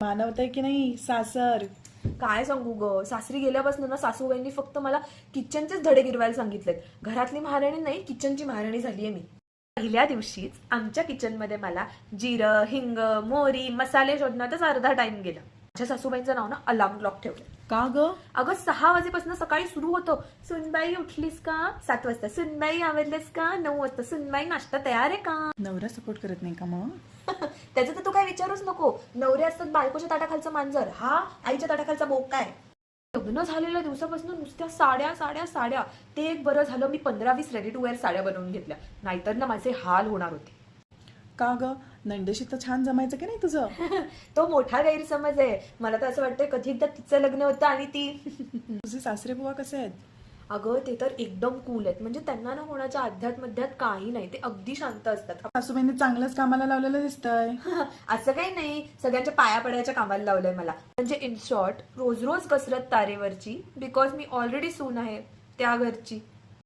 मानवताय की नाही सासर? काय सांगू ग, सासरी गेल्यापासून ना सासूबाईंनी फक्त मला किचनचेच धडे गिरवायला सांगितलेत. घरातली महाराणी नाही, किचनची महाराणी झालीये मी. पहिल्या दिवशीच आमच्या किचनमध्ये मला जिरं, हिंग, मोहरी, मसाले शोधण्यातच अर्धा टाइम गेला. माझ्या सासूबाईंचं नाव ना अलार्म क्लॉक ठेवलं. का ग? अगं 6 वाजेपासून सकाळी सुरू होतं. सुनबाई उठलीस का? 7 वाजता सुनबाई आवरलेस का? 9 वाजता सुनबाई नाश्ता तयार आहे का? नवरा सपोर्ट करत नाही का मग? त्याचं तर तू काय विचारूच नको. नवरे असतात बायकोच्या ताटाखालचं मांजर, हा आईच्या ताटाखालचा बोका आहे. लग्न झालेल्या दिवसापासून नुसत्या साड्या साड्या साड्या. ते एक बरं झालं मी 15-20 रेडी टू वेअर साड्या बनवून घेतल्या, नाहीतर ना माझे हाल होणार होते. का ग? नंदेशी तर छान जमायचं की नाही तुझं? तो मोठा गैरसमज आहे. मला तर असं वाटतंय कधी एकदा तिचं लग्न होतं आणि ती तुझे सासरे बुवा कसे आहेत? अगं ते तर एकदम कूल आहेत. म्हणजे त्यांना ना कोणाच्या अध्यात मध्यात काही नाही, ते अगदी शांत असतात. सासूबाईंनी चांगलंच कामाला लावलेलं दिसतंय. असं काही नाही, सगळ्यांच्या पाया पडायच्या कामाला लावलंय मला. म्हणजे इन शॉर्ट रोज रोज कसरत तारेवरची, बिकॉज मी ऑलरेडी सून आहे त्या घरची.